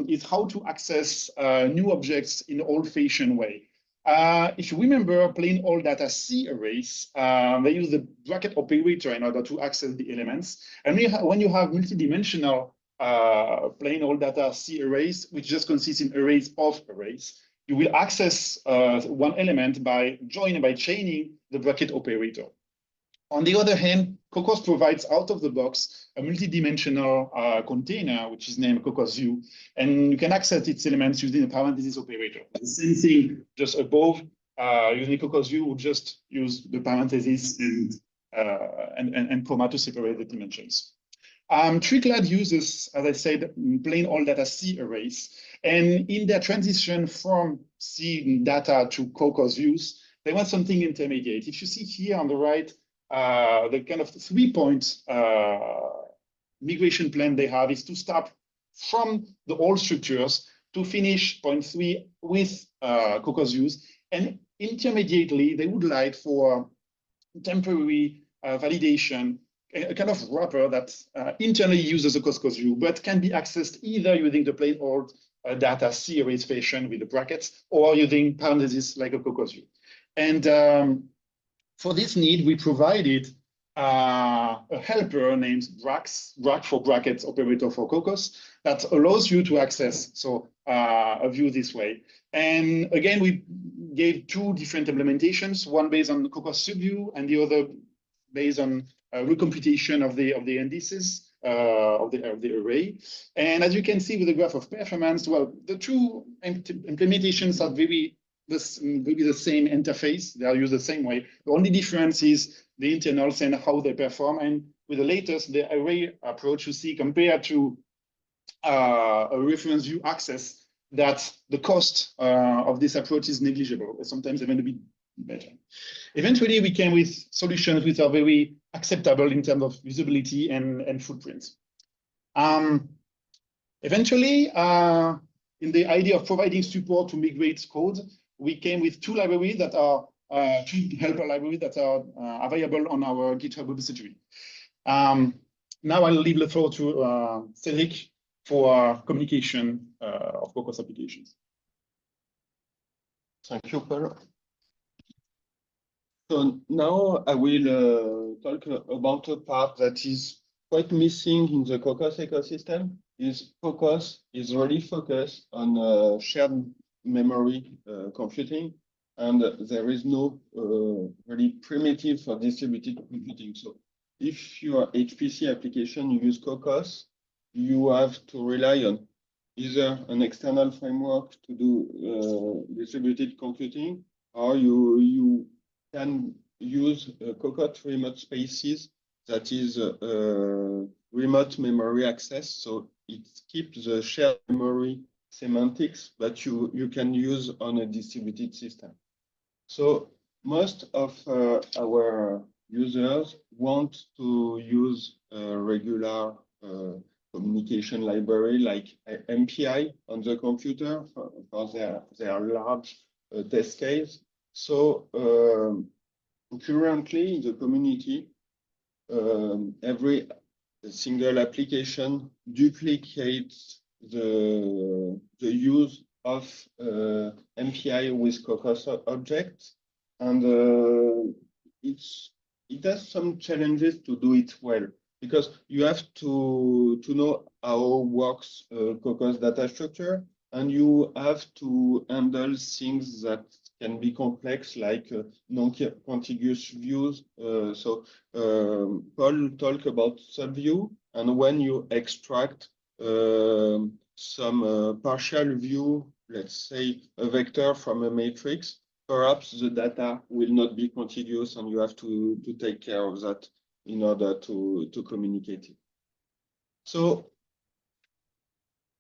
is how to access new objects in an old-fashioned way. If you remember plain old data C arrays, they use the bracket operator in order to access the elements. And when you have multidimensional plain old data C arrays, which just consists in arrays of arrays, you will access one element by chaining the bracket operator. On the other hand, Kokkos provides out of the box a multidimensional container, which is named Kokkos View, and you can access its elements using a parenthesis operator. The same thing just above, using Kokkos View would just use the parenthesis and comma to separate the dimensions. Triclad uses, as I said, plain old data C arrays, and in their transition from C data to Kokkos views, they want something intermediate. If you see here on the right, the kind of 3-point migration plan they have is to start from the old structures to finish point 3 with Kokkos views, and intermediately they would like for temporary validation, a kind of wrapper that internally uses a Kokkos view, but can be accessed either using the plain old data C arrays fashion with the brackets or using parentheses like a Kokkos view. And for this need, we provided a helper named Brack for brackets operator for Kokkos that allows you to access a view this way. And again, we gave 2 different implementations, one based on Kokkos subview and the other based on recomputation of the indices of the array. And as you can see with the graph of performance, well, the 2 implementations are maybe the same interface. They are used the same way. The only difference is the internals and how they perform. And with the latest, the array approach, you see compared to a reference view access, that the cost of this approach is negligible, or sometimes even a bit better. Eventually, we came with solutions which are very acceptable in terms of usability and footprint. Eventually, in the idea of providing support to migrate code, we came with two libraries that are two helper libraries that are available on our GitHub repository. Now I'll leave the floor to Cédric for communication of Kokkos applications. Thank you, Paul. So now I will talk about a part that is quite missing in the Kokkos ecosystem. Kokkos is really focused on shared memory computing, and there is no really primitive for distributed computing. So if your HPC application use Kokkos, you have to rely on either an external framework to do distributed computing, or you can use Kokkos remote spaces, that is remote memory access. So it keeps the shared memory semantics, but you can use on a distributed system. So most of our users want to use a regular communication library like MPI on the computer for their large test case. So currently in the community, every single application duplicates the use of MPI with Kokkos objects, and it has some challenges to do it well, because you have to know how works Kokkos data structure, and you have to handle things that can be complex, like non-contiguous views. So Paul talked about subview, and when you extract some partial view, let's say a vector from a matrix, perhaps the data will not be contiguous, and you have to take care of that in order to communicate it. So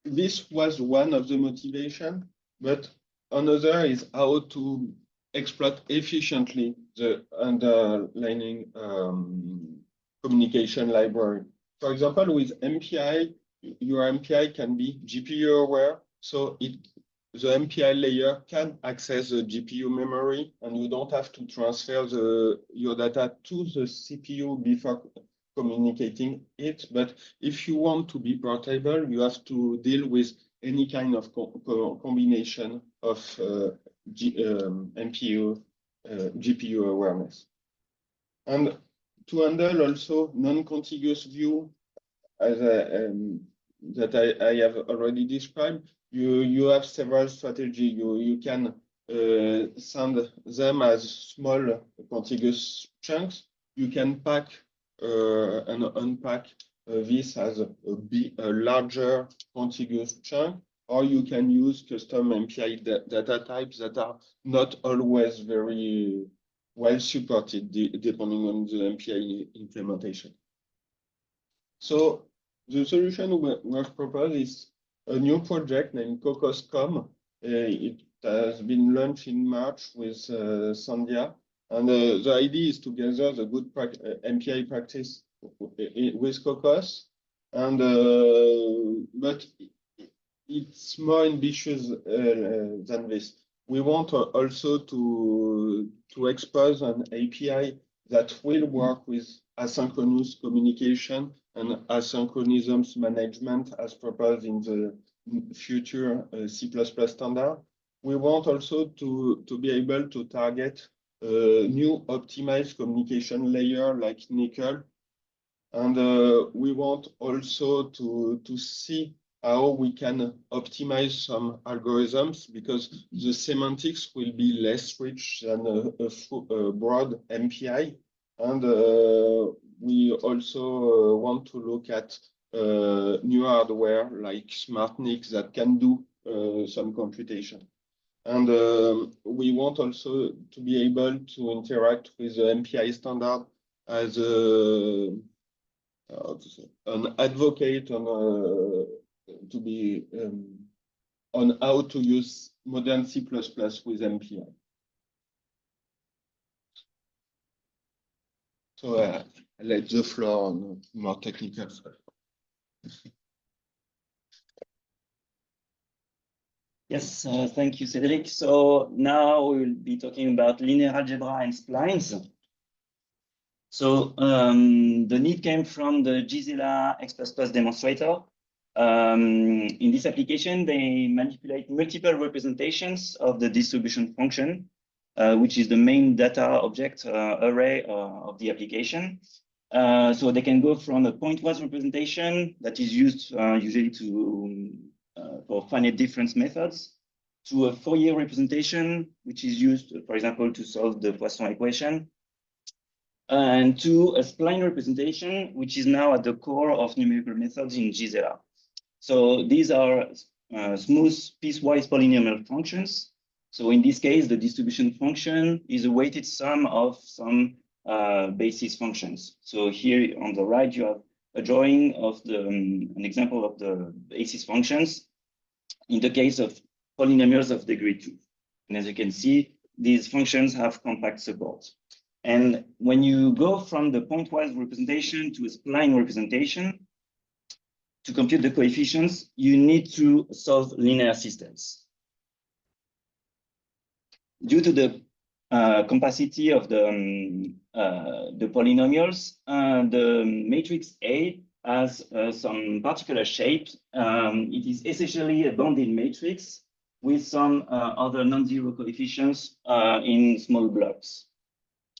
this was one of the motivation, but another is how to exploit efficiently the underlying communication library. For example, with MPI, your MPI can be GPU aware, so the MPI layer can access the GPU memory, and you don't have to transfer your data to the CPU before communicating it. But if you want to be portable, you have to deal with any kind of combination of MPU, GPU awareness. And to handle also non-contiguous view, as that I have already described, you have several strategies. You can send them as small contiguous chunks. You can pack and unpack this as a larger contiguous chunk, or you can use custom MPI data types that are not always very well supported, depending on the MPI implementation. So the solution we have proposed is a new project named Kokkos-Comm. It has been launched in March with Sandia. And the idea is to gather the good MPI practice with Kokkos. And but it's more ambitious than this. We want also to expose an API that will work with asynchronous communication and asynchronisms management as proposed in the future C++ standard. We want also to be able to target new optimized communication layer like Nickel. And we want also to see how we can optimize some algorithms, because the semantics will be less rich than a broad MPI. And we also want to look at new hardware like SmartNICs that can do some computation. And we want also to be able to interact with the MPI standard as an advocate on to be on how to use modern C++ with MPI. So I let the floor on more technical stuff. Yes, thank you, Cédric. So now we will be talking about linear algebra and splines. So the need came from the Gisela X++ demonstrator. In this application, they manipulate multiple representations of the distribution function, which is the main data object array of the application. So they can go from a pointwise representation that is used usually for finite difference methods to a Fourier representation, which is used, for example, to solve the Poisson equation, and to a spline representation, which is now at the core of numerical methods in Gisela. So these are smooth piecewise polynomial functions. So in this case, the distribution function is a weighted sum of some basis functions. So here on the right, you have a drawing of an example of the basis functions in the case of polynomials of degree 2. And as you can see, these functions have compact support. And when you go from the pointwise representation to a spline representation, to compute the coefficients, you need to solve linear systems. Due to the compacity of the polynomials, the matrix A has some particular shape. It is essentially a bounded matrix with some other non-zero coefficients in small blocks.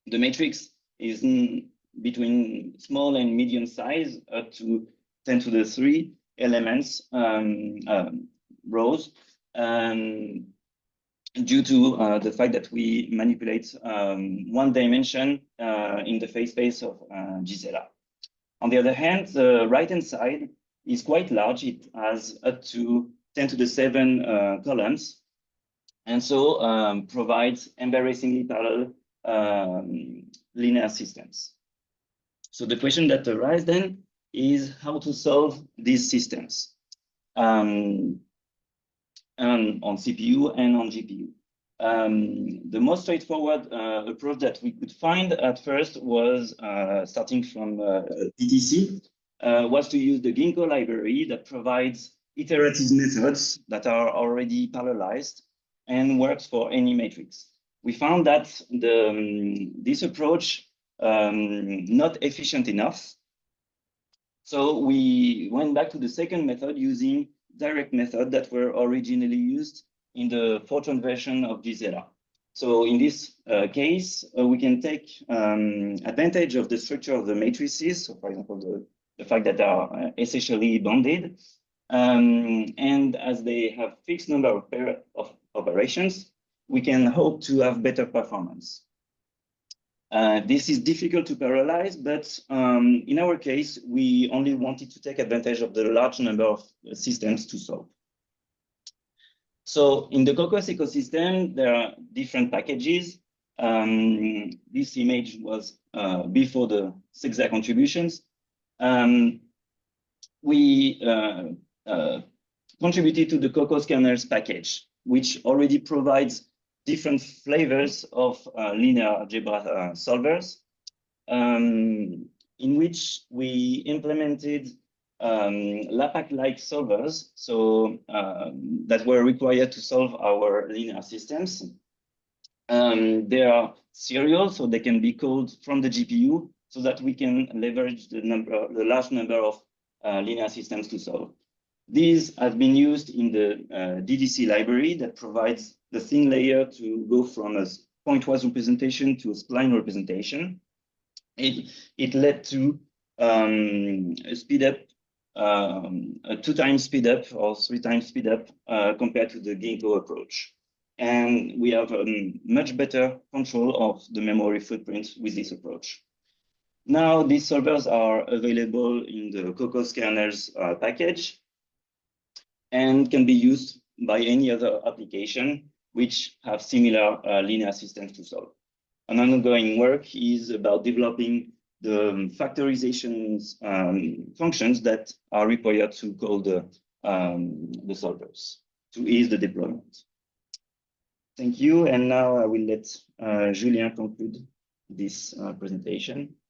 The matrix is between small and medium size up to 10 to the 3 elements rows, due to the fact that we manipulate one dimension in the phase space of Gisela. On the other hand, the right-hand side is quite large. It has up to 10 to the 7 columns, and so provides embarrassingly parallel linear systems. So the question that arises then is how to solve these systems on CPU and on GPU. The most straightforward approach that we could find at first was starting from PTC, was to use the Ginkgo library that provides iterative methods that are already parallelized and works for any matrix. We found that this approach not efficient enough. So we went back to the second method using direct method that were originally used in the Fortran version of Gisela. So in this case, we can take advantage of the structure of the matrices. So for example, the fact that they are essentially bounded. And as they have fixed number of operations, we can hope to have better performance. This is difficult to parallelize, but in our case, we only wanted to take advantage of the large number of systems to solve. So in the Kokkos ecosystem, there are different packages. This image was before the CExA contributions. We contributed to the Kokkos kernels package, which already provides different flavors of linear algebra solvers, in which we implemented LAPACK-like solvers, so that were required to solve our linear systems. They are serial, so they can be called from the GPU, so that we can leverage the large number of linear systems to solve. These have been used in the DDC library that provides the thin layer to go from a pointwise representation to a spline representation. It led to a speed up, a 2 times speed up or 3 times speed up compared to the Ginkgo approach. And we have much better control of the memory footprint with this approach. Now these solvers are available in the Kokkos kernels package and can be used by any other application which have similar linear systems to solve. An ongoing work is about developing the factorization functions that are required to call the solvers. to ease the deployment. Thank you. And now I will let Julien conclude this presentation.